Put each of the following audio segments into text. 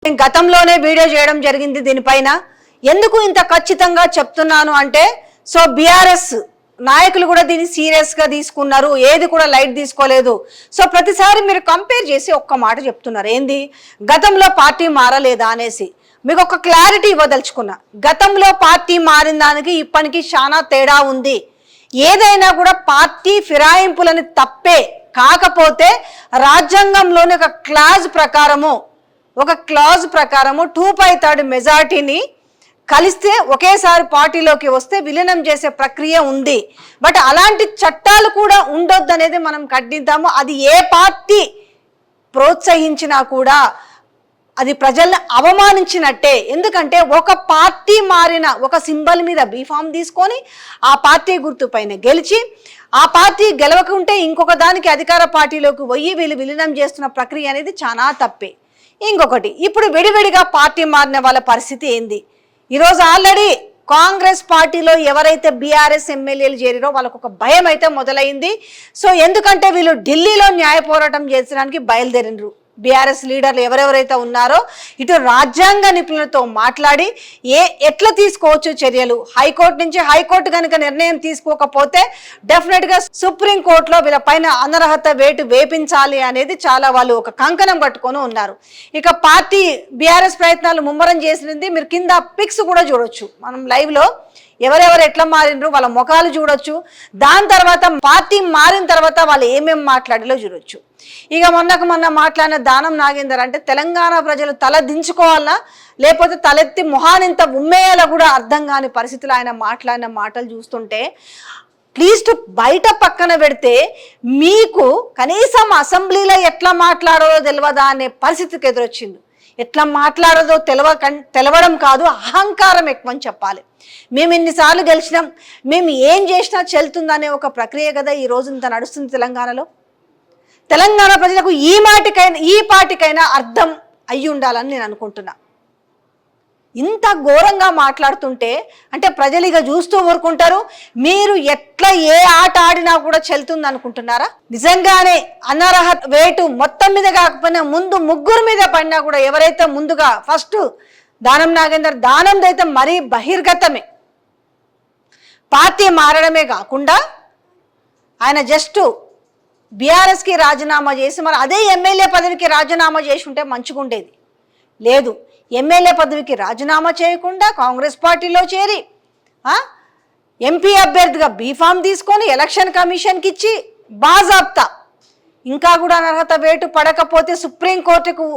గతంలోనే వీడియో చేయడం జరిగింది దీనిపైన. ఎందుకు ఇంత ఖచ్చితంగా చెప్తున్నాను అంటే సో బీఆర్ఎస్ నాయకులు కూడా దీన్ని సీరియస్ గా తీసుకున్నారు, ఏది కూడా లైట్ తీసుకోలేదు. సో ప్రతిసారి మీరు కంపేర్ చేసి ఒక్క మాట చెప్తున్నారు, ఏంది గతంలో పార్టీ మారలేదా అనేసి. మీకు ఒక క్లారిటీ ఇవ్వదలుచుకున్నా, గతంలో పార్టీ మారిన దానికి ఇప్పటికి చాలా తేడా ఉంది. ఏదైనా కూడా పార్టీ ఫిరాయింపులని తప్పే, కాకపోతే రాజ్యాంగంలోని ఒక క్లాజ్ ప్రకారము 2/3 మెజార్టీని కలిస్తే ఒకేసారి పార్టీలోకి వస్తే విలీనం చేసే ప్రక్రియ ఉంది. బట్ అలాంటి చట్టాలు కూడా ఉండొద్దు అనేది మనం ఖండిద్దాము. అది ఏ పార్టీ ప్రోత్సహించినా కూడా అది ప్రజల్ని అవమానించినట్టే. ఎందుకంటే ఒక పార్టీ మారిన ఒక సింబల్ మీద బీఫామ్ తీసుకొని ఆ పార్టీ గుర్తు పైన గెలిచి ఆ పార్టీ గెలవకుంటే ఇంకొక దానికి అధికార పార్టీలోకి పోయి వీళ్ళు విలీనం చేస్తున్న ప్రక్రియ అనేది చాలా తప్పే. ఇంకొకటి, ఇప్పుడు విడివిడిగా పార్టీ మారిన వాళ్ళ పరిస్థితి ఏంది? ఈరోజు ఆల్రెడీ కాంగ్రెస్ పార్టీలో ఎవరైతే బీఆర్ఎస్ ఎమ్మెల్యేలు చేరిరో వాళ్ళకు ఒక భయం అయితే మొదలైంది. సో ఎందుకంటే వీళ్ళు ఢిల్లీలో న్యాయ పోరాటం చేసడానికి బయలుదేరినరు. బీఆర్ఎస్ లీడర్లు ఎవరెవరైతే ఉన్నారో ఇటు రాజ్యాంగ నిపుణులతో మాట్లాడి ఎట్లా తీసుకోవచ్చు చర్యలు, హైకోర్టు నుంచి హైకోర్టు కనుక నిర్ణయం తీసుకోకపోతే డెఫినెట్గా సుప్రీంకోర్టులో వీళ్ళ పైన అనర్హత వేటు వేపించాలి అనేది చాలా వాళ్ళు ఒక కంకణం పట్టుకొని ఉన్నారు. ఇక పార్టీ బీఆర్ఎస్ ప్రయత్నాలు ముమ్మరం చేసింది. మీరు కింద పిక్స్ కూడా చూడొచ్చు, మనం లైవ్లో ఎవరెవరు ఎట్లా మారినరు వాళ్ళ ముఖాలు చూడొచ్చు. దాని తర్వాత పార్టీ మారిన తర్వాత వాళ్ళు ఏమేమి మాట్లాడాలో చూడొచ్చు. ఇక మొన్న మాట్లాడిన దానం నాగేందర్ అంటే తెలంగాణ ప్రజలు తల దించుకోవాలా లేకపోతే తలెత్తి మొహానింత ఉమ్మేయాల కూడా అర్థం కాని పరిస్థితులు ఆయన మాట్లాడిన మాటలు చూస్తుంటే, ప్లీజ్ బయట పక్కన పెడితే మీకు కనీసం అసెంబ్లీలో ఎట్లా మాట్లాడాలో తెలియదా అనే పరిస్థితికి ఎదురొచ్చింది. ఎట్లా మాట్లాడదో తెలవడం కాదు, అహంకారం ఎక్కువ అని చెప్పాలి. మేము ఇన్నిసార్లు గెలిచినాం, మేము ఏం చేసినా చెల్తుందనే ఒక ప్రక్రియ కదా ఈ రోజు ఇంత నడుస్తుంది తెలంగాణలో. తెలంగాణ ప్రజలకు ఈ పాటికైనా అర్థం అయ్యి ఉండాలని నేను అనుకుంటున్నా. ఇంత ఘోరంగా మాట్లాడుతుంటే అంటే ప్రజలు ఇక చూస్తూ ఊరుకుంటారు. మీరు ఎట్లా ఏ ఆట ఆడినా కూడా చెల్తుంది అనుకుంటున్నారా? నిజంగానే అనర్హత వేటు మొత్తం మీద కాకపోయినా ముందు ముగ్గురు మీద పడినా కూడా ఎవరైతే ముందుగా ఫస్ట్ దానం నాగేందర్, దానందైతే మరీ బహిర్గతమే. పార్టీ మారడమే కాకుండా ఆయన జస్ట్ బీఆర్ఎస్కి రాజీనామా చేసి మరి అదే ఎమ్మెల్యే పదవికి రాజీనామా చేసి ఉంటే మంచిగుండేది. లేదు, ఎమ్మెల్యే పదవికి రాజీనామా చేయకుండా కాంగ్రెస్ పార్టీలో చేరి ఎంపీ అభ్యర్థిగా బీఫామ్ తీసుకొని ఎలక్షన్ కమిషన్కి ఇచ్చి బాజాబ్తా ఇంకా కూడా అనర్హత వేటు పడకపోతే సుప్రీంకోర్టుకు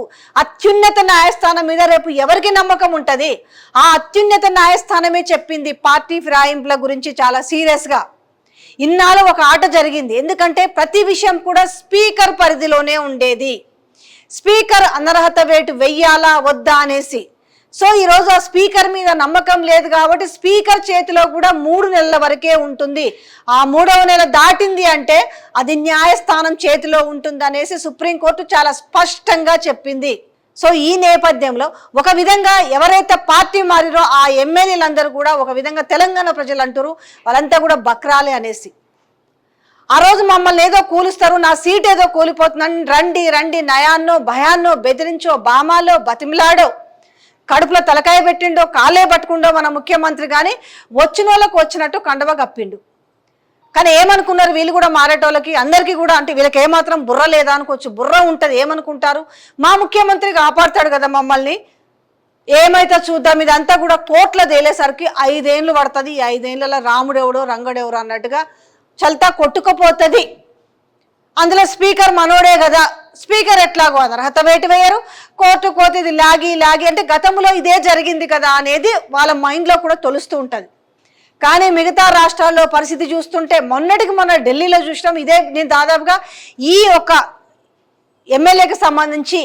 అత్యున్నత న్యాయస్థానం మీద రేపు ఎవరికి నమ్మకం ఉంటుంది? ఆ అత్యున్నత న్యాయస్థానమే చెప్పింది పార్టీ ఫిరాయింపుల గురించి చాలా సీరియస్గా. ఇన్నాళ్ళు ఒక ఆట జరిగింది, ఎందుకంటే ప్రతి విషయం కూడా స్పీకర్ పరిధిలోనే ఉండేది. స్పీకర్ అనర్హత వేటు వెయ్యాలా వద్దా అనేసి. సో ఈరోజు ఆ స్పీకర్ మీద నమ్మకం లేదు కాబట్టి స్పీకర్ చేతిలో కూడా 3 నెలల వరకే ఉంటుంది. ఆ 3వ నెల దాటింది అంటే అది న్యాయస్థానం చేతిలో ఉంటుంది అనేసి సుప్రీంకోర్టు చాలా స్పష్టంగా చెప్పింది. సో ఈ నేపథ్యంలో ఒక విధంగా ఎవరైతే పార్టీ మారిరో ఆ ఎమ్మెల్యేలందరూ కూడా ఒక విధంగా తెలంగాణ ప్రజలు అంటారు వాళ్ళంతా కూడా బక్రాలే అనేసి. ఆ రోజు మమ్మల్ని ఏదో కూలుస్తారు, నా సీట్ ఏదో కూలిపోతుందని రండి నయాన్నో భయాన్నో బెదిరించో బామాలో బతిమిలాడో కడుపులో తలకాయ పెట్టిండో కాలే పట్టుకుండో మన ముఖ్యమంత్రి, కానీ వచ్చిన వాళ్ళకు వచ్చినట్టు కండవ కప్పిండు. కానీ ఏమనుకున్నారు వీళ్ళు కూడా మారేటోళ్ళకి అందరికీ కూడా, అంటే వీళ్ళకి ఏమాత్రం బుర్ర లేదా అనుకోవచ్చు, బుర్ర ఉంటుంది. ఏమనుకుంటారు, మా ముఖ్యమంత్రి కాపాడుతాడు కదా మమ్మల్ని, ఏమైతే చూద్దాం. ఇదంతా కూడా కోట్ల తేలేసరికి 5 ఏళ్ళు పడుతుంది. ఈ 5 ఏళ్ళలో రాముడెవడో రంగడెవడో అన్నట్టుగా చల్తా కొట్టుకుపోతుంది. అందులో స్పీకర్ మనోడే కదా, స్పీకర్ ఎట్లాగో అనర్హత వేటు వేయరు, కోర్టు కోతి ఇది లాగి అంటే గతంలో ఇదే జరిగింది కదా అనేది వాళ్ళ మైండ్లో కూడా తొలుస్తూ ఉంటుంది. కానీ మిగతా రాష్ట్రాల్లో పరిస్థితి చూస్తుంటే మొన్న ఢిల్లీలో చూసినాం. ఇదే నేను దాదాపుగా ఈ ఒక ఎమ్మెల్యేకి సంబంధించి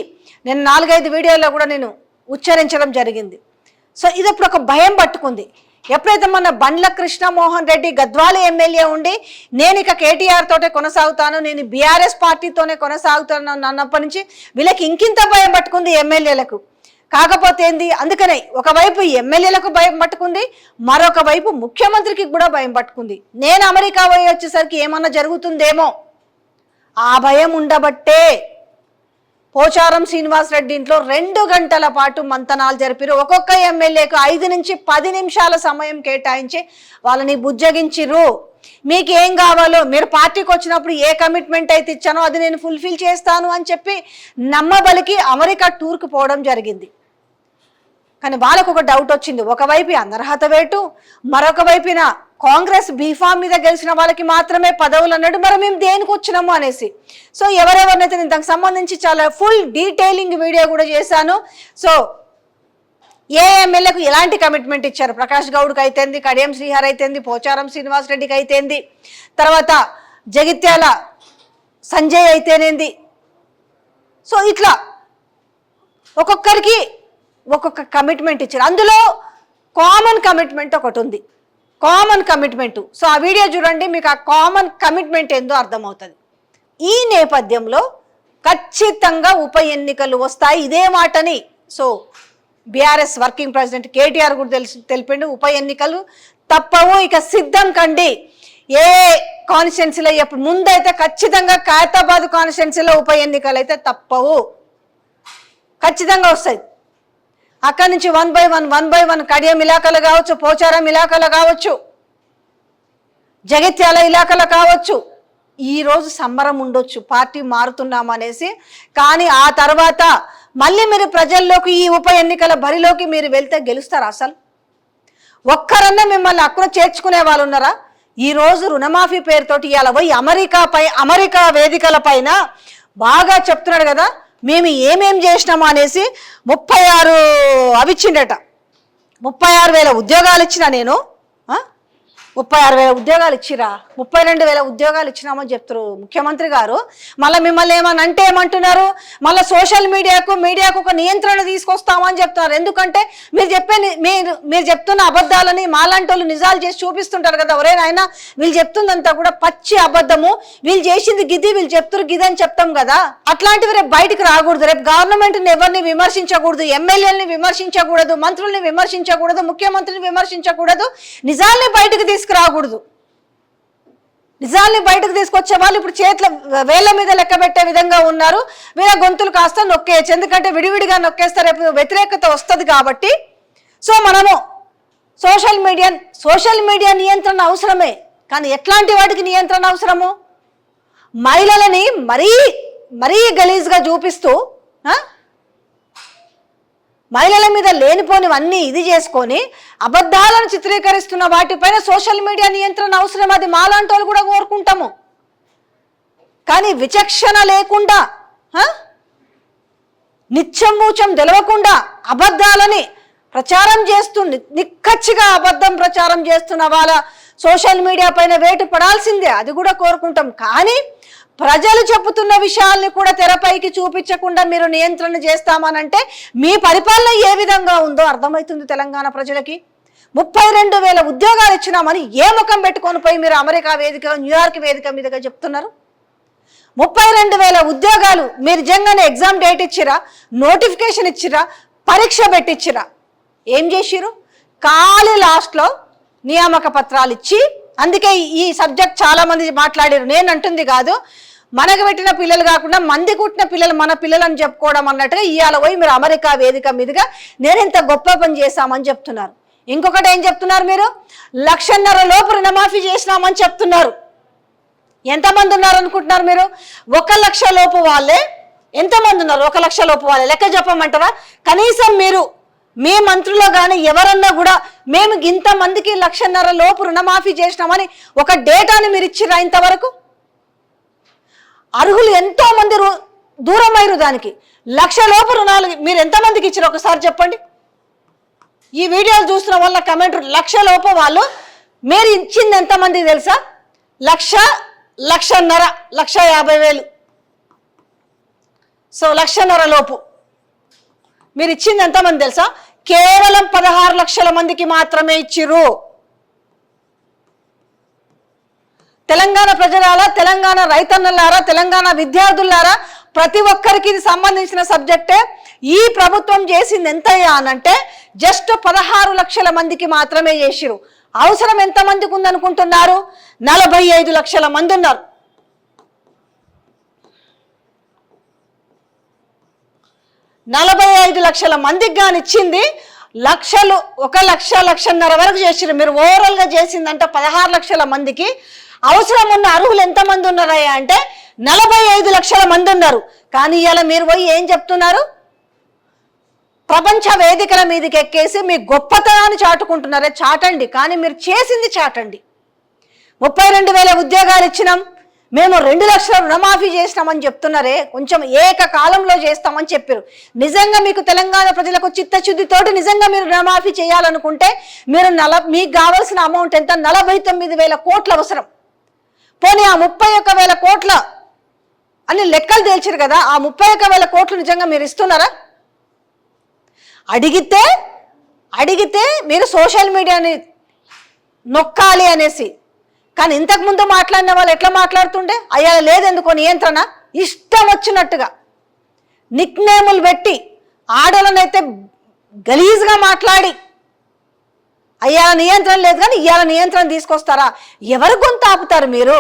నేను 4-5 వీడియోల్లో కూడా నేను ఉచ్చరించడం జరిగింది. సో ఇది ఇప్పుడు ఒక భయం పట్టుకుంది. ఎప్పుడైతే మన బండ్ల కృష్ణమోహన్ రెడ్డి గద్వాల ఎమ్మెల్యే ఉండి నేను ఇక కేటీఆర్ తోటే కొనసాగుతాను, నేను బీఆర్ఎస్ పార్టీతోనే కొనసాగుతాను అన్నప్పటి నుంచి వీళ్ళకి ఇంకింత భయం పట్టుకుంది ఎమ్మెల్యేలకు. కాకపోతే ఏంది, అందుకనే ఒకవైపు ఎమ్మెల్యేలకు భయం పట్టుకుంది, మరొక వైపు ముఖ్యమంత్రికి కూడా భయం పట్టుకుంది. నేను అమెరికా పోయి వచ్చేసరికి ఏమన్నా జరుగుతుందేమో ఆ భయం ఉండబట్టే పోచారం శ్రీనివాస్ రెడ్డి ఇంట్లో 2 గంటల పాటు మంతనాలు జరిపారు. ఒక్కొక్క ఎమ్మెల్యేకు 5 నుంచి 10 నిమిషాల సమయం కేటాయించి వాళ్ళని బుజ్జగించిర్రు. మీకు ఏం కావాలో, మీరు పార్టీకి వచ్చినప్పుడు ఏ కమిట్మెంట్ అయితే ఇచ్చానో అది నేను ఫుల్ఫిల్ చేస్తాను అని చెప్పి నమ్మబలికి అమెరికా టూర్కి పోవడం జరిగింది. కానీ వాళ్ళకు ఒక డౌట్ వచ్చింది. ఒకవైపు అనర్హత వేటు, మరొక వైపున కాంగ్రెస్ బీఫామ్ మీద గెలిచిన వాళ్ళకి మాత్రమే పదవులు అన్నాడు. మరి మేము దేనికి వచ్చినాము అనేసి. సో ఎవరెవరినైతే నేను దానికి సంబంధించి చాలా ఫుల్ డీటెయిలింగ్ వీడియో కూడా చేశాను. సో ఏ ఎమ్మెల్యేకు ఎలాంటి కమిట్మెంట్ ఇచ్చారు, ప్రకాష్ గౌడ్కి అయితేంది, కడియం శ్రీహర్ అయితేంది, పోచారం శ్రీనివాస్ రెడ్డికి అయితేంది, తర్వాత జగిత్యాల సంజయ్ అయితేనేంది. సో ఇట్లా ఒక్కొక్కరికి ఒక్కొక్క కమిట్మెంట్ ఇచ్చారు. అందులో కామన్ కమిట్మెంట్ ఒకటి ఉంది, కామన్ కమిట్మెంట్. సో ఆ వీడియో చూడండి, మీకు ఆ కామన్ కమిట్మెంట్ ఏందో అర్థమవుతుంది. ఈ నేపథ్యంలో ఖచ్చితంగా ఉప ఎన్నికలు వస్తాయి, ఇదే మాటని so BRS working president KTR కూడా తెలిపిండు. ఉప ఎన్నికలు తప్పవు, ఇక సిద్ధం కండి. ఏ కాన్స్టిట్యున్సీలో ఎప్పుడు ముందైతే ఖచ్చితంగా ఖైరతాబాద్ కాన్స్టిట్యున్సీలో ఉప ఎన్నికలు అయితే తప్పవు, ఖచ్చితంగా వస్తాయి. అక్కడి నుంచి 1 by 1 కడియం ఇలాకాలు కావచ్చు, పోచారం ఇలాకాలు కావచ్చు, జగిత్యాల ఇలాకాలు కావచ్చు. ఈరోజు సంబరం ఉండొచ్చు పార్టీ మారుతున్నామనేసి, కానీ ఆ తర్వాత మళ్ళీ మీరు ప్రజల్లోకి ఈ ఉప ఎన్నికల బరిలోకి మీరు వెళ్తే గెలుస్తారా? అసలు ఒక్కరన్నా మిమ్మల్ని అక్కడ చేర్చుకునే వాళ్ళు ఉన్నారా? ఈరోజు రుణమాఫీ పేరుతోటి ఇవాళ పోయి అమెరికా వేదికల పైన బాగా చెప్తున్నాడు కదా, మేము ఏమేం చేసినామా అనేసి. 36 అవి ఇచ్చిండట, 36,000 ఉద్యోగాలు ఇచ్చినా నేను. 36,000 ఉద్యోగాలు ఇచ్చిరా, 32,000 ఉద్యోగాలు ఇచ్చినామని చెప్తారు ముఖ్యమంత్రి గారు. మళ్ళీ మిమ్మల్ని ఏమని అంటే ఏమంటున్నారు, మళ్ళీ సోషల్ మీడియాకు ఒక నియంత్రణ తీసుకొస్తామని చెప్తున్నారు. ఎందుకంటే మీరు చెప్తున్న అబద్ధాలని మాలాంటి వాళ్ళు నిజాలు చేసి చూపిస్తుంటారు కదా. ఎవరైనా వీళ్ళు చెప్తుందంతా కూడా పచ్చి అబద్ధము, వీళ్ళు చేసింది గిది, వీళ్ళు చెప్తున్నారు గిది అని చెప్తాం కదా. అట్లాంటివి రేపు బయటకు రాకూడదు. రేపు గవర్నమెంట్ని ఎవరిని విమర్శించకూడదు, ఎమ్మెల్యేలని విమర్శించకూడదు, మంత్రుల్ని విమర్శించకూడదు, ముఖ్యమంత్రిని విమర్శించకూడదు, నిజాల్ని బయటకు రాకూడదు. నిజాల్ని బయటకు తీసుకొచ్చే వాళ్ళు ఇప్పుడు చేతుల వేళ్ల మీద లెక్క పెట్టే విధంగా ఉన్నారు. వీళ్ళ గొంతులు కాస్త నొక్కేయచ్చు, ఎందుకంటే విడివిడిగా నొక్కేస్తే రేపు వ్యతిరేకత వస్తుంది కాబట్టి. సో మనము సోషల్ మీడియా నియంత్రణ అవసరమే, కానీ ఎట్లాంటి వాటికి నియంత్రణ అవసరము? మహిళలని మరీ గలీజ్గా చూపిస్తూ మహిళల మీద లేనిపోనివన్నీ ఇది చేసుకొని అబద్ధాలను చిత్రీకరిస్తున్న వాటిపైన సోషల్ మీడియా నియంత్రణ అవసరం. అది మాలాంటి వాళ్ళు కూడా కోరుకుంటాము. కానీ విచక్షణ లేకుండా, నిత్యమూచం తెలవకుండా అబద్ధాలని ప్రచారం చేస్తూ నిక్కచ్చిగా అబద్ధం ప్రచారం చేస్తున్న వాళ్ళ సోషల్ మీడియా పైన వేటు పడాల్సిందే, అది కూడా కోరుకుంటాం. కానీ ప్రజలు చెబుతున్న విషయాల్ని కూడా తెరపైకి చూపించకుండా మీరు నియంత్రణ చేస్తామనంటే మీ పరిపాలన ఏ విధంగా ఉందో అర్థమవుతుంది తెలంగాణ ప్రజలకి. 32,000 ఉద్యోగాలు ఇచ్చినామని ఏ ముఖం పెట్టుకొని పోయి మీరు అమెరికా వేదిక, న్యూయార్క్ వేదిక మీదుగా చెప్తున్నారు? 32,000 ఉద్యోగాలు మీరు నిజంగానే ఎగ్జామ్ డేట్ ఇచ్చిరా, నోటిఫికేషన్ ఇచ్చిరా, పరీక్ష పెట్టించిరా? ఏం చేసిరు? ఖాళీ లాస్ట్లో నియామక పత్రాలు ఇచ్చి, అందుకే ఈ సబ్జెక్ట్ చాలా మంది మాట్లాడారు. నేను అంటుంది కాదు, మనకు పెట్టిన పిల్లలు కాకుండా మంది కుట్టిన పిల్లలు మన పిల్లలు అని చెప్పుకోవడం అన్నట్టుగా ఇవాళ పోయి మీరు అమెరికా వేదిక మీదుగా నేను ఇంత గొప్ప పని చేశామని చెప్తున్నారు. ఇంకొకటి ఏం చెప్తున్నారు మీరు? 1,50,000 లోపు రుణమాఫీ చేసినామని చెప్తున్నారు. ఎంతమంది ఉన్నారు అనుకుంటున్నారు మీరు? 1,00,000 లోపు వాళ్ళే ఎంతమంది ఉన్నారు? 1,00,000 లోపు వాళ్ళే లెక్క చెప్పమంటారా? కనీసం మీరు మీ మంత్రులు కానీ ఎవరన్నా కూడా మేము ఇంతమందికి 1,50,000 లోపు రుణమాఫీ చేసినామని ఒక డేటాని మీరు ఇచ్చిరా ఇంతవరకు? అర్హులు ఎంతో మంది దూరమైరు దానికి. 1,00,000 లోపు రుణాలు మీరు ఎంతమందికి ఇచ్చారు ఒకసారి చెప్పండి. ఈ వీడియోలు చూస్తున్న వాళ్ళ కమెంట్ 1,00,000 లోపు వాళ్ళు మీరు ఇచ్చింది ఎంతమందికి తెలుసా? 1,00,000, 1,50,000, 1,50,000. సో 1,50,000 లోపు మీరు ఇచ్చింది ఎంతమంది తెలుసా? కేవలం 16 లక్షల మందికి మాత్రమే ఇచ్చిర్రు. తెలంగాణ ప్రజలారా, తెలంగాణ రైతన్నలారా, తెలంగాణ విద్యార్థులారా, ప్రతి ఒక్కరికి ఇది సంబంధించిన సబ్జెక్టే. ఈ ప్రభుత్వం చేసింది ఎంతయ్యా అనంటే జస్ట్ 16 లక్షల మందికి మాత్రమే చేసిరు. అవసరం ఎంతమందికి ఉందనుకుంటున్నారు? 45 లక్షల మంది ఉన్నారు. 45 లక్షల మందికి కానీ ఇచ్చింది లక్షలు, 1 లక్ష, 1.5 వరకు చేసిరు. మీరు ఓవరాల్గా చేసిందంటే 16 లక్షల మందికి. అవసరం ఉన్న అర్హులు ఎంతమంది ఉన్నారయ్యా అంటే 45 లక్షల మంది ఉన్నారు. కానీ ఇలా మీరు పోయి ఏం చెప్తున్నారు? ప్రపంచ వేదికల మీదకి ఎక్కేసి మీ గొప్పతనాన్ని చాటుకుంటున్నారే, చాటండి. కానీ మీరు చేసింది చాటండి. 32,000 ఉద్యోగాలు ఇచ్చినాం, మేము 2 లక్షల రుణమాఫీ చేసినామని చెప్తున్నారే, కొంచెం ఏకకాలంలో చేస్తామని చెప్పారు. నిజంగా మీకు తెలంగాణ ప్రజలకు చిత్తశుద్ధితోటి నిజంగా మీరు రుణమాఫీ చేయాలనుకుంటే మీరు మీకు కావాల్సిన అమౌంట్ ఎంత? 49,000 కోట్లు అవసరం. పోనీ ఆ 31,000 కోట్ల అని లెక్కలు తేల్చారు కదా, ఆ 31,000 కోట్లు నిజంగా మీరు ఇస్తున్నారా? అడిగితే మీరు సోషల్ మీడియాని నొక్కాలి అనేసి. కానీ ఇంతకుముందు మాట్లాడిన వాళ్ళు ఎట్లా మాట్లాడుతుండే? అయ్యా లేదెందుకో నియంత్రణ, ఇష్టం వచ్చినట్టుగా నిక్ నేములు పెట్టి ఆడలనైతే గలీజ్గా మాట్లాడి అయ్యా నియంత్రణ లేదు కానీ ఇవాళ నియంత్రణ తీసుకొస్తారా? ఎవరు గొంతు ఆపుతారు మీరు?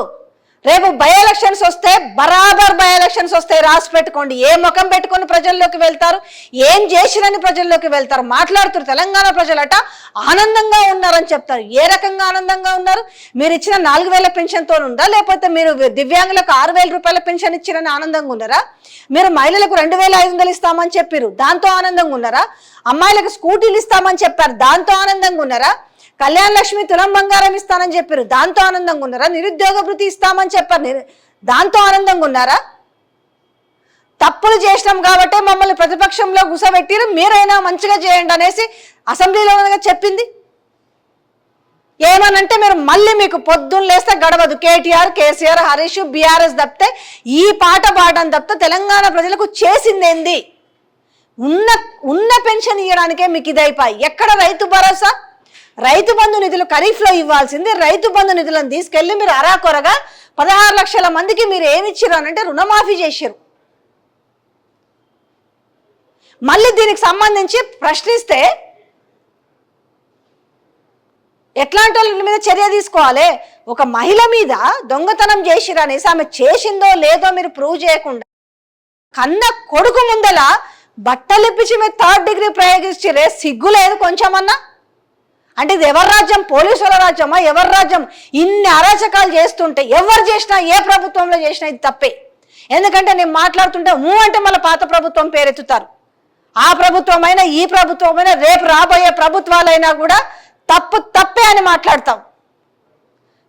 రేపు బై ఎలక్షన్స్ వస్తే బరాబర్ బై ఎలక్షన్స్ వస్తాయి, రాసి పెట్టుకోండి. ఏ ముఖం పెట్టుకొని ప్రజల్లోకి వెళ్తారు, ఏం చేసిరని ప్రజల్లోకి వెళ్తారు. మాట్లాడుతారు తెలంగాణ ప్రజలట ఆనందంగా ఉన్నారని చెప్తారు. ఏ రకంగా ఆనందంగా ఉన్నారు? మీరు ఇచ్చిన 4,000 పెన్షన్తో ఉందా, లేకపోతే మీరు దివ్యాంగులకు 6,000 రూపాయల పెన్షన్ ఇచ్చిరని ఆనందంగా ఉన్నారా? మీరు మహిళలకు 2,500 ఇస్తామని చెప్పారు, దాంతో ఆనందంగా ఉన్నారా? అమ్మాయిలకు స్కూటీలు ఇస్తామని చెప్పారు, దాంతో ఆనందంగా ఉన్నారా? కళ్యాణ లక్ష్మి తులం బంగారం ఇస్తానని చెప్పారు, దాంతో ఆనందంగా ఉన్నారా? నిరుద్యోగ భృతి ఇస్తామని చెప్పారు, దాంతో ఆనందంగా ఉన్నారా? తప్పులు చేసినాం కాబట్టి మమ్మల్ని ప్రతిపక్షంలో గుసబెట్టిరు, మీరైనా మంచిగా చేయండి అనేసి అసెంబ్లీలో చెప్పింది. ఏమనంటే మీరు మళ్ళీ మీకు పొద్దున్న లేస్తే గడవదు. కేటీఆర్, కేసీఆర్, హరీష్, బీఆర్ఎస్ తప్పితే ఈ పాట పాడడం తప్పితే తెలంగాణ ప్రజలకు చేసిందేంది? ఉన్న పెన్షన్ ఇవ్వడానికే మీకు ఇదైపోయి. ఎక్కడ రైతు భరోసా? రైతు బంధు నిధులు ఖరీఫ్లో ఇవ్వాల్సింది, రైతు బంధు నిధులను తీసుకెళ్లి మీరు అరాకొరగా 16 లక్షల మందికి మీరు ఏమిచ్చారు అనంటే రుణమాఫీ చేశారు. మళ్ళీ దీనికి సంబంధించి ప్రశ్నిస్తే ఎట్లాంటి వాళ్ళ మీద చర్య తీసుకోవాలి? ఒక మహిళ మీద దొంగతనం చేసిరు అనేసి ఆమె చేసిందో లేదో మీరు ప్రూవ్ చేయకుండా కన్న కొడుకు ముందల బట్టలిప్పించి మీరు 3rd డిగ్రీ ప్రయోగిస్తే సిగ్గు లేదు కొంచెమన్నా? అంటే ఇది ఎవరి రాజ్యం? పోలీసుల రాజ్యమా? ఎవరి రాజ్యం? ఇన్ని అరాచకాలు చేస్తుంటే ఎవరు చేసినా, ఏ ప్రభుత్వంలో చేసినా ఇది తప్పే. ఎందుకంటే నేను మాట్లాడుతుంటే అంటే మళ్ళీ పాత ప్రభుత్వం పేరెత్తుతారు. ఆ ప్రభుత్వమైనా ఈ ప్రభుత్వమైనా రేపు రాబోయే ప్రభుత్వాలైనా కూడా తప్పే అని మాట్లాడతాం.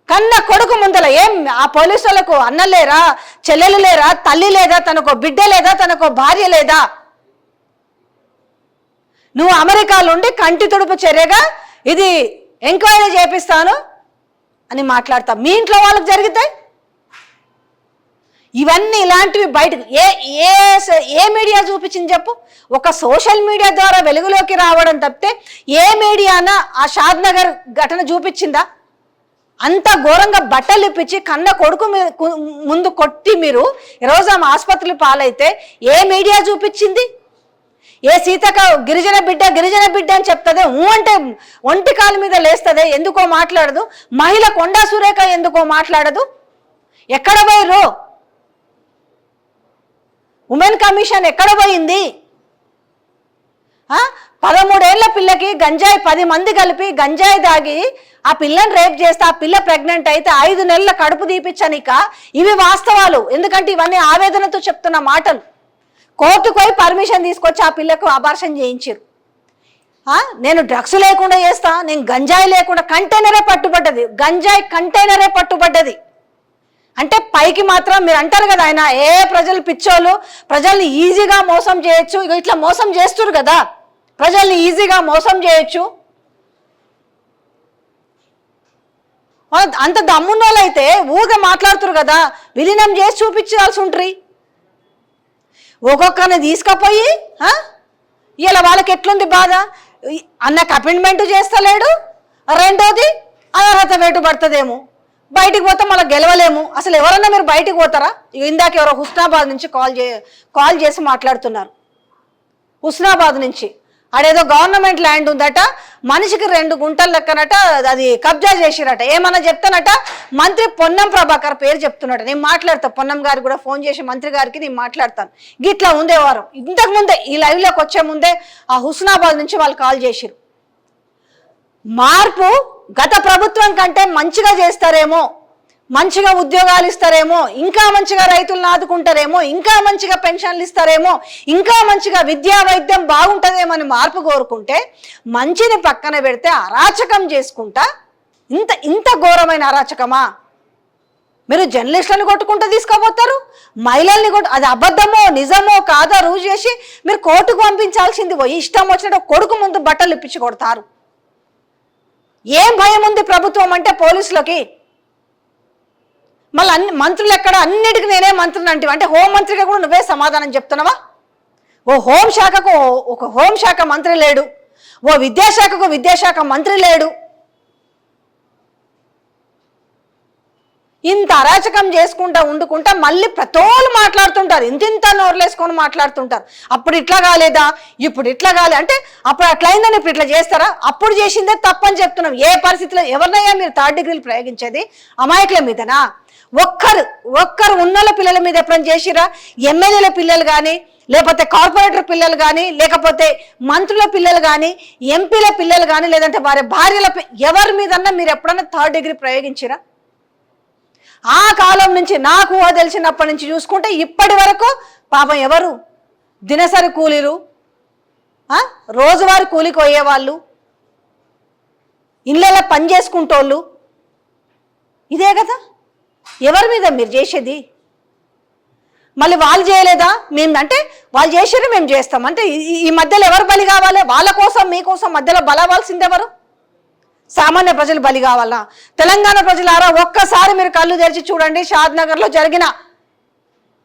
కన్న కొడుకు ముందల ఏం ఆ పోలీసులకు అన్న లేరా, చెల్లెలు లేరా, తల్లి లేదా, తనకో బిడ్డ లేదా, తనకో భార్య లేదా? నువ్వు అమెరికాలో ఉండి కంటి తుడుపు చర్యగా ఇది ఎంక్వైరీ చేపిస్తాను అని మాట్లాడతాం. మీ ఇంట్లో వాళ్ళకి జరుగుతాయి ఇవన్నీ. ఇలాంటివి బయటకు ఏ మీడియా చూపించింది చెప్పు? ఒక సోషల్ మీడియా ద్వారా వెలుగులోకి రావడం తప్పితే ఏ మీడియానా ఆ షాద్ నగర్ ఘటన చూపించిందా? అంత ఘోరంగా బట్టలు ఇప్పించి కన్న కొడుకు ముందు కొట్టి మీరు ఈరోజు ఆమె ఆసుపత్రులు పాలైతే ఏ మీడియా చూపించింది? ఏ సీతక గిరిజన బిడ్డ అని చెప్తుంది, అంటే ఒంటి కాలు మీద లేస్తుంది, ఎందుకో మాట్లాడదు. మహిళ కొండా సురేఖ ఎందుకో మాట్లాడదు. ఎక్కడ పోయిర్రు? ఉమెన్ కమిషన్ ఎక్కడ పోయింది? 13 ఏళ్ల పిల్లకి గంజాయి 10 మంది కలిపి గంజాయి దాగి ఆ పిల్లని రేప్ చేస్తే ఆ పిల్ల ప్రెగ్నెంట్ అయితే 5 నెలల కడుపు తీపిచ్చనిక. ఇవి వాస్తవాలు. ఎందుకంటే ఇవన్నీ ఆవేదనతో చెప్తున్న మాటలు. కోర్టుకు పోయి పర్మిషన్ తీసుకొచ్చి ఆ పిల్లకు అబార్షన్ చేయించారు. నేను డ్రగ్స్ లేకుండా చేస్తా, నేను గంజాయి లేకుండా, కంటైనరే పట్టుబడ్డది, గంజాయి కంటైనరే పట్టుబడ్డది. అంటే పైకి మాత్రం మీరు అంటారు కదా ఆయన ప్రజలు పిచ్చోళ్ళు, ప్రజల్ని ఈజీగా మోసం చేయొచ్చు, ఇట్లా మోసం చేస్తున్నారు కదా, ప్రజల్ని ఈజీగా మోసం చేయొచ్చు. అంత దమ్మున్నోళ్ళైతే ఊగా మాట్లాడుతున్నారు కదా, విలీనం చేసి చూపించాల్సి ఉంటుంది. ఒక్కొక్కరిని తీసుకుపోయి ఇలా వాళ్ళకి ఎట్లుంది బాధ? అన్నకు అపాయింట్మెంట్ చేస్తలేడు, రెండోది అర్హత వేటు పడుతుందేమో, బయటికి పోతే మళ్ళీ గెలవలేము. అసలు ఎవరన్నా మీరు బయటికి పోతారా? ఇందాక ఎవరో హుస్నాబాద్ నుంచి కాల్ చేసి మాట్లాడుతున్నారు. హుస్నాబాద్ నుంచి ఆడేదో గవర్నమెంట్ ల్యాండ్ ఉందట, మనిషికి 2 గుంటలు లెక్కనట అది కబ్జా చేసిరట. ఏమన్నా చెప్తానట, మంత్రి పొన్నం ప్రభాకర్ పేరు చెప్తున్నట. నేను మాట్లాడతా, పొన్నం గారికి కూడా ఫోన్ చేసి మంత్రి గారికి నేను మాట్లాడతాను. గిట్లా ఉందే వారం. ఇంతకు ముందే ఈ లైవ్లోకి వచ్చే ముందే ఆ హుస్నాబాద్ నుంచి వాళ్ళు కాల్ చేసిరు. మార్పు గత ప్రభుత్వం కంటే మంచిగా చేస్తారేమో, మంచిగా ఉద్యోగాలు ఇస్తారేమో, ఇంకా మంచిగా రైతులను ఆదుకుంటారేమో, ఇంకా మంచిగా పెన్షన్లు ఇస్తారేమో, ఇంకా మంచిగా విద్యా వైద్యం బాగుంటుందేమో అని మార్పు కోరుకుంటే మంచిని పక్కన పెడితే అరాచకం చేసుకుంటా ఇంత ఘోరమైన అరాచకమా? మీరు జర్నలిస్టులను కొట్టుకుంటూ తీసుకోబోతారు, మహిళల్ని అది అబద్ధమో నిజమో కాదో రుజువు చేసి మీరు కోర్టుకు పంపించాల్సింది పోయి ఇష్టం వచ్చినట్టు కొడుకు ముందు బట్టలు ఇప్పించి కొడతారు. ఏం భయం ఉంది ప్రభుత్వం అంటే పోలీసులకి? మళ్ళీ మంత్రులు ఎక్కడ? అన్నిటికీ నేనే మంత్రిని అంటే హోంమంత్రిగా కూడా నువ్వే సమాధానం చెప్తున్నావా? ఓ హోంశాఖకు ఒక హోంశాఖ మంత్రి లేడు, ఓ విద్యాశాఖకు విద్యాశాఖ మంత్రి లేడు. ఇంత అరాచకం చేసుకుంటా ఉండుకుంటా మళ్ళీ ప్రతోళ్ళు మాట్లాడుతుంటారు, ఇంత నోర్లేసుకొని మాట్లాడుతుంటారు. అప్పుడు ఇట్లా కాలేదా, ఇప్పుడు ఇట్లా కాలే అంటే అప్పుడు అట్లయిందని ఇప్పుడు ఇట్లా చేస్తారా? అప్పుడు చేసిందే తప్పని చెప్తున్నాం. ఏ పరిస్థితిలో ఎవరినయ్యా మీరు 3rd డిగ్రీలు ప్రయోగించేది? అమాయకుల మీదనా? ఒక్కరు ఉన్నోళ్ళ పిల్లల మీద ఎప్పుడైనా చేసిరా? ఎమ్మెల్యేల పిల్లలు కానీ, లేకపోతే కార్పొరేటర్ పిల్లలు కానీ, లేకపోతే మంత్రుల పిల్లలు కానీ, ఎంపీల పిల్లలు కానీ, లేదంటే వారి భార్యల ఎవరి మీదన్నా మీరు ఎప్పుడన్నా 3rd డిగ్రీ ప్రయోగించిరా? ఆ కాలం నుంచి నాకు తెలిసినప్పటి నుంచి చూసుకుంటే ఇప్పటి వరకు పాపం ఎవరు దినసరి కూలీలు, రోజువారి కూలికి పోయేవాళ్ళు, ఇళ్ళలో పని చేసుకుంటోళ్ళు, ఇదే కదా ఎవరి మీద మీరు చేసేది? మళ్ళీ వాళ్ళు చేయలేదా? మేము అంటే వాళ్ళు చేసారు మేము చేస్తాం అంటే ఈ మధ్యలో ఎవరు బలి కావాలి? వాళ్ళ కోసం మీకోసం మధ్యలో బలవాల్సింది ఎవరు? సామాన్య ప్రజలు బలి కావాలా? తెలంగాణ ప్రజలారా ఒక్కసారి మీరు కళ్ళు తెరిచి చూడండి. షాద్నగర్లో జరిగిన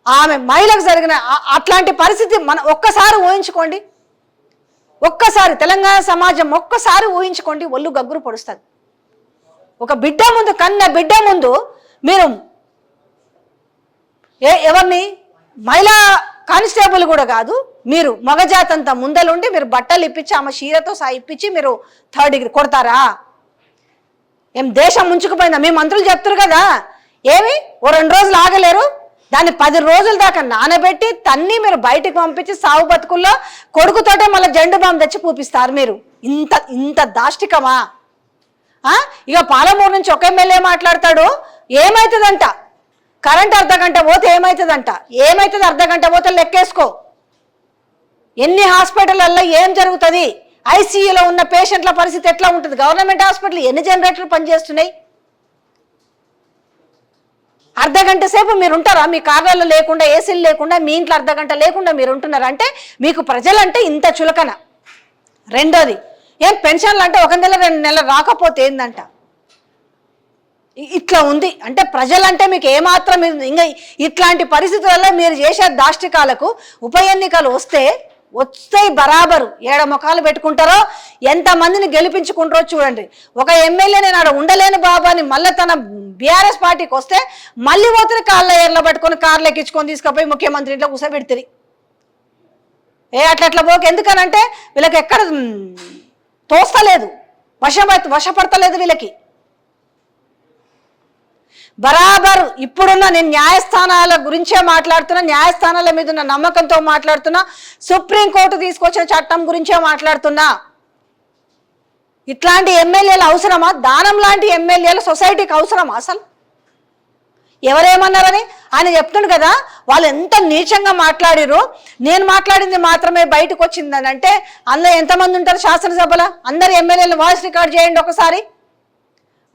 ఆమె మహిళకు జరిగిన అట్లాంటి పరిస్థితి ఒక్కసారి ఊహించుకోండి. ఒక్కసారి తెలంగాణ సమాజం ఒక్కసారి ఊహించుకోండి, ఒళ్ళు గగ్గురు పొడుస్తుంది. ఒక బిడ్డ ముందు, కన్న బిడ్డ ముందు మీరు ఎవరిని మహిళా కానిస్టేబుల్ కూడా కాదు, మీరు మగజాతంతా ముందలుండి మీరు బట్టలు ఇప్పించి ఆమె చీరతో ఇప్పించి మీరు 3rd డిగ్రీ కొడతారా? ఏం దేశం ముంచుకుపోయిందా? మీ మంత్రులు చెప్తారు కదా, ఏమి ఓ 2 రోజులు ఆగలేరు, దాన్ని 10 రోజుల దాకా నానబెట్టి తన్ని మీరు బయటికి పంపించి సాగు బతుకుల్లో కొడుకుతోటే మళ్ళీ జెండు బాంబు తెచ్చి పూపిస్తారు. మీరు ఇంత దాష్టికమా? ఇక పాలమూరు నుంచి ఒక ఎమ్మెల్యే మాట్లాడతాడు, ఏమవుతుందంట కరెంట్ అర్ధగంట పోతే ఏమవుతుందంట, ఏమవుతుంది అర్ధగంట పోతే లెక్కేసుకో. ఎన్ని హాస్పిటల్లో ఏం జరుగుతుంది, ఐసీయూలో ఉన్న పేషెంట్ల పరిస్థితి ఎట్లా ఉంటుంది, గవర్నమెంట్ హాస్పిటల్ ఎన్ని జనరేటర్లు పనిచేస్తున్నాయి? అర్ధగంట సేపు మీరు ఉంటారా? మీ కార్యాలయం లేకుండా, ఏసీలు లేకుండా, మీ ఇంట్లో అర్ధగంట లేకుండా మీరు ఉంటున్నారంటే మీకు ప్రజలంటే ఇంత చులకన. రెండోది, ఏం పెన్షన్లు అంటే 1 నెల 2 నెలలు రాకపోతే ఏందంట? ఇట్లా ఉంది అంటే ప్రజలంటే మీకు ఏమాత్రం ఇంకా ఇట్లాంటి పరిస్థితులలో మీరు చేసే దాష్టికాలకు ఉప ఎన్నికలు వస్తే బరాబరు ఏడ ముఖాలు పెట్టుకుంటారో, ఎంతమందిని గెలిపించుకుంటారో చూడండి. ఒక ఎమ్మెల్యే నేను ఆడ ఉండలేని బాబా అని మళ్ళీ తన బీఆర్ఎస్ పార్టీకి వస్తే మళ్ళీ పోతే కాళ్ళ ఏర్ల పట్టుకొని కార్లు ఎక్కించుకొని తీసుకుపోయి ముఖ్యమంత్రి ఇంట్లో కూర్చోబెడతారు. అట్లా పోక ఎందుకనంటే వీళ్ళకి ఎక్కడ తోస్తలేదు, వశపడతలేదు వీళ్ళకి. బరాబరు ఇప్పుడున్న నేను న్యాయస్థానాల గురించే మాట్లాడుతున్నా, న్యాయస్థానాల మీద ఉన్న నమ్మకంతో మాట్లాడుతున్నా, సుప్రీంకోర్టు తీసుకొచ్చిన చట్టం గురించే మాట్లాడుతున్నా. ఇట్లాంటి ఎమ్మెల్యేలు అవసరమా? దానం లాంటి ఎమ్మెల్యేలు సొసైటీకి అవసరమా? అసలు ఎవరేమన్నారని ఆయన చెప్తుండు కదా, వాళ్ళు ఎంత నీచంగా మాట్లాడిరు. నేను మాట్లాడింది మాత్రమే బయటకు వచ్చిందని అంటే అందులో ఎంతమంది ఉంటారు శాసనసభలో? అందరు ఎమ్మెల్యేలు వాయిస్ రికార్డ్ చేయండి ఒకసారి.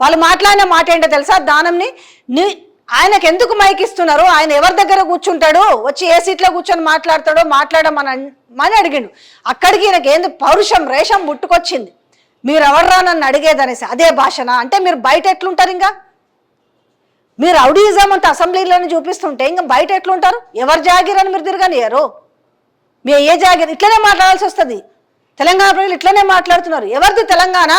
వాళ్ళు మాట్లాడిన మాట ఏంటో తెలుసా? దానంని ఆయనకు ఎందుకు మైక్ ఇస్తున్నారు, ఆయన ఎవరి దగ్గర కూర్చుంటాడు, వచ్చి ఏ సీట్లో కూర్చొని మాట్లాడతాడో మాట్లాడమని అడిగిండు. అక్కడికి ఈయనకి ఏంది పౌరుషం రేషం పుట్టుకొచ్చింది, మీరు ఎవర్రా నన్ను అడిగేదనేసి. అదే భాషన అంటే మీరు బయట ఎట్లుంటారు? ఇంకా మీరు రౌడీయిజం అంతా అసెంబ్లీలోనే చూపిస్తుంటే ఇంకా బయట ఎట్లుంటారు? ఎవరు జాగిరని మీరు తిరగనియరు. మీ ఏ జాగిర్ ఇట్లనే మాట్లాడాల్సి వస్తుంది. తెలంగాణ ప్రజలు ఇట్లనే మాట్లాడుతున్నారు. ఎవరిది తెలంగాణ?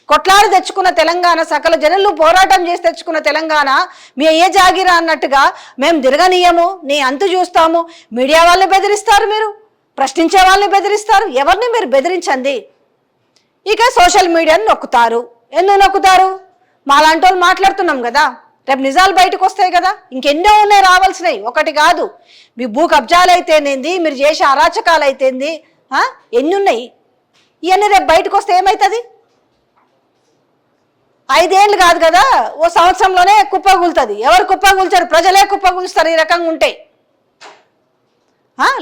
కొట్లాడి తెచ్చుకున్న తెలంగాణ, సకల జనులు పోరాటం చేసి తెచ్చుకున్న తెలంగాణ మీ ఏ జాగిరా అన్నట్టుగా మేము తిరగనీయము, నీ అంతు చూస్తాము, మీడియా వాళ్ళే బెదిరిస్తారు. మీరు ప్రశ్నించే వాళ్ళని బెదిరిస్తారు. ఎవరిని మీరు బెదిరించండి. ఇక సోషల్ మీడియాని నొక్కుతారు. ఎందుకు నొక్కుతారు? మాలాంటి వాళ్ళు మాట్లాడుతున్నాం కదా, రేపు నిజాలు బయటకు వస్తాయి కదా. ఇంకెన్నో ఉన్నాయి రావాల్సినవి, ఒకటి కాదు. మీ భూ కబ్జాలు అయితేనేంది, మీరు చేసే అరాచకాలు అయితేంది, ఎన్ని ఉన్నాయి. ఇవన్నీ రేపు బయటకు వస్తే ఏమవుతుంది? 5 ఏళ్ళు కాదు కదా, ఓ సంవత్సరంలోనే కుప్పగూలుతుంది. ఎవరు కుప్పగూల్చారు? ప్రజలే కుప్పగూలుస్తారు ఈ రకంగా ఉంటే.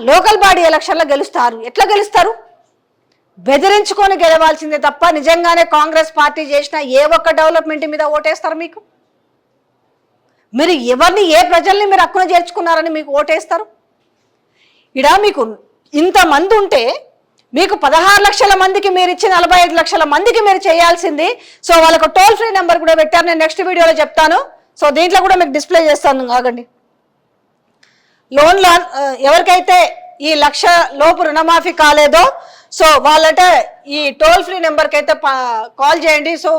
లోకల్ బాడీ ఎలక్షన్లో గెలుస్తారు. ఎట్లా గెలుస్తారు? బెదిరించుకొని గెలవాల్సిందే తప్ప నిజంగానే కాంగ్రెస్ పార్టీ చేసిన ఏ ఒక్క డెవలప్మెంట్ మీద ఓటేస్తారు? మీరు ఎవరిని, ఏ ప్రజల్ని మీరు హక్కున చేర్చుకున్నారని మీకు ఓటేస్తారు? ఇడా మీకు ఇంతమంది ఉంటే మీకు 16 లక్షల మందికి మీరు ఇచ్చి 45 లక్షల మందికి మీరు చేయాల్సింది. సో వాళ్ళకు టోల్ ఫ్రీ నెంబర్ కూడా పెట్టారు, నేను నెక్స్ట్ వీడియోలో చెప్తాను. సో దీంట్లో కూడా మీకు డిస్ప్లే చేస్తాను, ఆగండి. లోన్ ఎవరికైతే ఈ 1 లక్ష లోపు రుణమాఫీ కాలేదో సో వాళ్ళంటే ఈ టోల్ ఫ్రీ నెంబర్కి అయితే కాల్ చేయండి. సో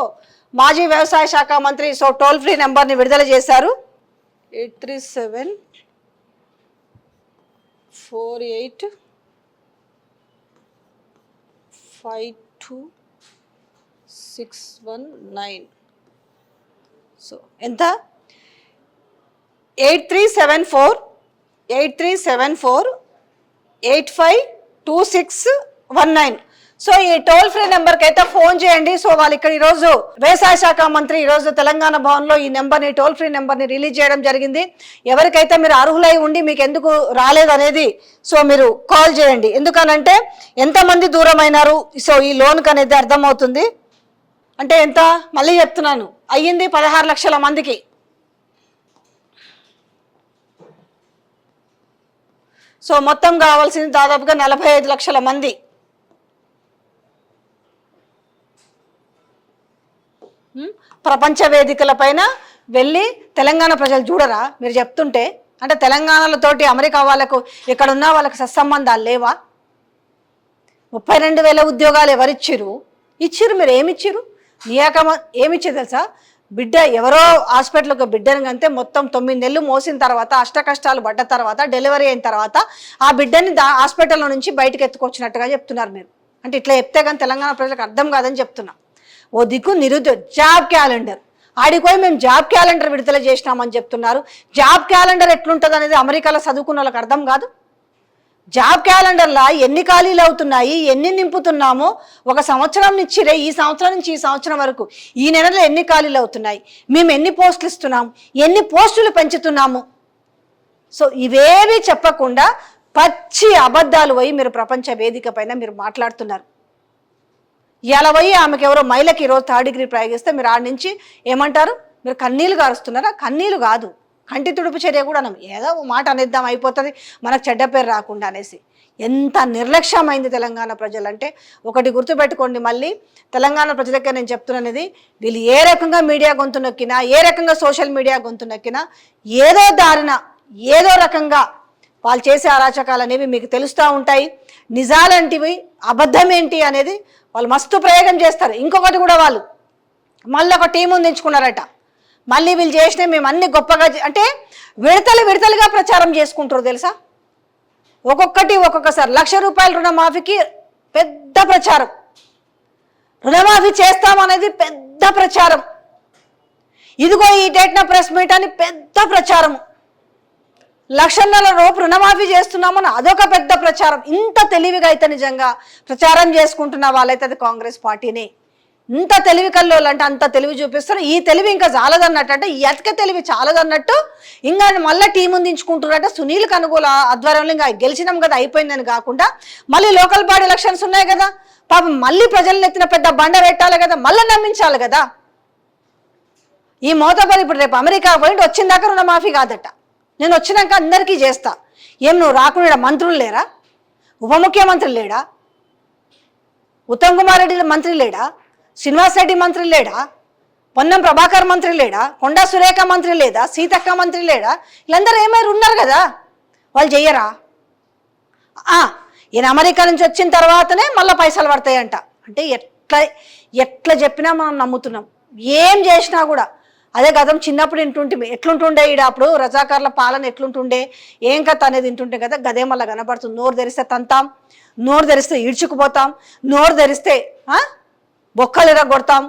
మాజీ వ్యవసాయ శాఖ మంత్రి సో టోల్ ఫ్రీ నెంబర్ని విడుదల చేశారు. 837485261 సో ఎంత? 8374852619. సో ఈ టోల్ ఫ్రీ నెంబర్కి అయితే ఫోన్ చేయండి. సో వాళ్ళు ఇక్కడ ఈరోజు వ్యవసాయ శాఖ మంత్రి ఈరోజు తెలంగాణ భవన్లో ఈ నెంబర్ని, టోల్ ఫ్రీ నెంబర్ని రిలీజ్ చేయడం జరిగింది. ఎవరికైతే మీరు అర్హులై ఉండి మీకు ఎందుకు రాలేదు అనేది సో మీరు కాల్ చేయండి. ఎందుకనంటే ఎంతమంది దూరమైనారు సో ఈ లోన్కి అనేది అర్థమవుతుంది. అంటే ఎంత, మళ్ళీ చెప్తున్నాను, అయ్యింది 16 లక్షల మందికి. సో మొత్తం కావాల్సింది దాదాపుగా 45 లక్షల మంది. ప్రపంచ వేదికల పైన వెళ్ళి తెలంగాణ ప్రజలు చూడరా మీరు చెప్తుంటే? అంటే తెలంగాణలతోటి అమెరికా వాళ్ళకు ఇక్కడ ఉన్న వాళ్ళకి సత్సంబంధాలు లేవా? 32,000 ఉద్యోగాలు ఎవరిచ్చిరు? ఇచ్చిరు. మీరు ఏమిచ్చిరు? ఏమిచ్చారు తెలుసా? బిడ్డ ఎవరో హాస్పిటల్కి బిడ్డని అంతే మొత్తం 9 నెలలు మోసిన తర్వాత, అష్ట కష్టాలు పడ్డ తర్వాత, డెలివరీ అయిన తర్వాత ఆ బిడ్డని హాస్పిటల్లో నుంచి బయటకు ఎత్తుకొచ్చినట్టుగా చెప్తున్నారు మీరు. అంటే ఇట్లా చెప్తే కానీ తెలంగాణ ప్రజలకు అర్థం కాదని చెప్తున్నా. ఓ దిక్కు నిరుద్యోగ జాబ్ క్యాలెండర్ ఆడిపోయి మేము జాబ్ క్యాలెండర్ విడుదల చేసినామని చెప్తున్నారు. జాబ్ క్యాలెండర్ ఎట్లుంటుంది అనేది అమెరికాలో చదువుకున్న వాళ్ళకి అర్థం కాదు. జాబ్ క్యాలెండర్లా ఎన్ని ఖాళీలు అవుతున్నాయి, ఎన్ని నింపుతున్నామో, ఒక సంవత్సరం ఇచ్చిరే, ఈ సంవత్సరం నుంచి ఈ సంవత్సరం వరకు ఈ నెలలో ఎన్ని ఖాళీలు అవుతున్నాయి, మేము ఎన్ని పోస్టులు ఇస్తున్నాము, ఎన్ని పోస్టులు పెంచుతున్నాము. సో ఇవేవి చెప్పకుండా పచ్చి అబద్ధాలు పోయి మీరు ప్రపంచ వేదిక పైన మీరు మాట్లాడుతున్నారు. ఇలా పోయి ఆమెకు ఎవరో మహిళకి ఈరోజు 3rd డిగ్రీ ప్రయోగిస్తే మీరు ఆడి నుంచి ఏమంటారు? మీరు కన్నీళ్ళు గారుస్తున్నారా? కన్నీళ్ళు కాదు, కంటి తుడుపు చర్య కూడా అనం. ఏదో మాట అనేద్దాం అయిపోతుంది మనకు చెడ్డ పేరు రాకుండా అనేసి. ఎంత నిర్లక్ష్యమైంది తెలంగాణ ప్రజలంటే. ఒకటి గుర్తుపెట్టుకోండి, మళ్ళీ తెలంగాణ ప్రజలకే నేను చెప్తున్నది, వీళ్ళు ఏ రకంగా మీడియా గొంతు నొక్కినా, ఏ రకంగా సోషల్ మీడియా గొంతు నొక్కినా, ఏదో దారిన ఏదో రకంగా వాళ్ళు చేసే అరాచకాలు అనేవి మీకు తెలుస్తూ ఉంటాయి. నిజాలంటివి అబద్ధం ఏంటి అనేది వాళ్ళు మస్తు ప్రయోగం చేస్తారు. ఇంకొకటి కూడా వాళ్ళు మళ్ళీ ఒక టీం ఉందించుకున్నారట. మళ్ళీ వీళ్ళు చేసినా మేము అన్ని గొప్పగా అంటే విడతలుగా ప్రచారం చేసుకుంటారు తెలుసా. ఒక్కొక్కసారి 1 లక్ష రూపాయల రుణమాఫీకి పెద్ద ప్రచారం, రుణమాఫీ చేస్తామనేది పెద్ద ప్రచారం, ఇదిగో ఈ డేట్న ప్రెస్ మీట్ అని పెద్ద ప్రచారం, 1.5 లక్షల రూపాయలు రుణమాఫీ చేస్తున్నామని అదొక పెద్ద ప్రచారం. ఇంత తెలివిగా అయితే నిజంగా ప్రచారం చేసుకుంటున్న వాళ్ళైతే అది కాంగ్రెస్ పార్టీనే. ఇంత తెలివి కల్లోలు అంటే అంత తెలివి చూపిస్తారు. ఈ తెలివి ఇంకా చాలదన్నట్టు, అంటే ఈ అతిక తెలివి చాలదన్నట్టు ఇంకా మళ్ళీ టీం ఉందించుకుంటున్నారట. సునీల్ కనుగోలు ఆధ్వర్యంలో ఇంకా గెలిచినాం కదా అయిపోయిందని కాకుండా మళ్ళీ లోకల్ బాడీ ఎలక్షన్స్ ఉన్నాయి కదా, పాపం మళ్ళీ ప్రజలను ఎత్తిన పెద్ద బండ పెట్టాలి కదా, మళ్ళీ నమ్మించాలి కదా. ఈ మోతబరి ఇప్పుడు రేపు అమెరికా పోయి వచ్చిన దాకా రుణమాఫీ కాదట, నేను వచ్చినాక అందరికీ చేస్తా. ఏం నువ్వు రాకుండా మంత్రులు లేరా? ఉప ముఖ్యమంత్రి లేడా? ఉత్తమ్ కుమార్ రెడ్డి మంత్రి లేడా? శ్రీనివాస్ రెడ్డి మంత్రి లేడా? పొన్నం ప్రభాకర్ మంత్రి లేడా? కొండా సురేఖ మంత్రి లేదా? సీతక్క మంత్రి లేడా? వీళ్ళందరూ ఏమైనా ఉన్నారు కదా, వాళ్ళు చెయ్యరా? ఈయన అమెరికా నుంచి వచ్చిన తర్వాతనే మళ్ళీ పైసలు పడతాయంట. అంటే ఎట్లా చెప్పినా మనం నమ్ముతున్నాం. ఏం చేసినా కూడా అదే గతం చిన్నప్పుడు వింటుంటే ఎట్లుంటుండే ఈడ అప్పుడు రజాకార్ల పాలన ఎట్లుంటుండే ఏం కథ అనేది వింటుంటే కదా గదే మళ్ళీ కనబడుతుంది. నోరు తెరిస్తే తంతాం, నోరు తెరిస్తే ఈడ్చుకుపోతాం, నోరు తెరిస్తే బొక్కలు ఎరగొడతాం,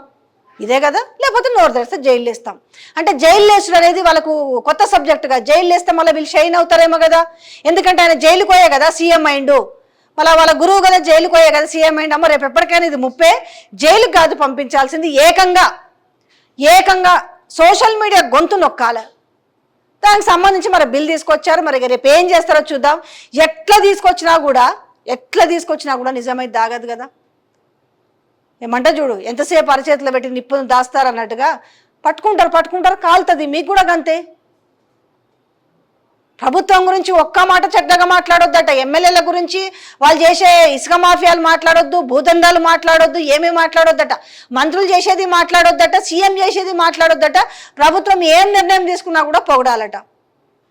ఇదే కదా. లేకపోతే నోరు తెరిస్తే జైలు వేస్తాం. అంటే జైలు వేసుడు అనేది వాళ్ళకు కొత్త సబ్జెక్టుగా, జైలు వేస్తే మళ్ళీ వీళ్ళు షైన్ అవుతారేమో కదా. ఎందుకంటే ఆయన జైలుకు పోయే కదా సీఎం అయిండు, మళ్ళీ వాళ్ళ గురువు కదా జైలుకు పోయే కదా సీఎం అయిండు. అమ్మ రేపు ఎప్పటికైనా ఇది ముప్పే, జైలుకు కాదు పంపించాల్సింది, ఏకంగా సోషల్ మీడియా గొంతు నొక్కాల. దానికి సంబంధించి మరి బిల్ తీసుకొచ్చారు. మరి రేపు ఏం చేస్తారో చూద్దాం. ఎట్లా తీసుకొచ్చినా కూడా నిజమైతే దాగదు కదా. ఏమంటే చూడు ఎంతసేపు అరచేతిలో పెట్టి నిప్పును దాస్తారు అన్నట్టుగా పట్టుకుంటారు, కాలుతుంది. మీకు కూడా గంతే. ప్రభుత్వం గురించి ఒక్క మాట చెడ్డగా మాట్లాడొద్దట, ఎమ్మెల్యేల గురించి వాళ్ళు చేసే ఇసుక మాఫియాలు మాట్లాడొద్దు, భూదందాలు మాట్లాడొద్దు, ఏమీ మాట్లాడొద్దట, మంత్రులు చేసేది మాట్లాడొద్దట, సీఎం చేసేది మాట్లాడొద్దట, ప్రభుత్వం ఏం నిర్ణయం తీసుకున్నా కూడా పొగడాలట.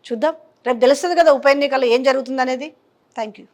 చూద్దాం, రేపు తెలుస్తుంది కదా ఉప ఎన్నికల్లో ఏం జరుగుతుంది అనేది. Thank you.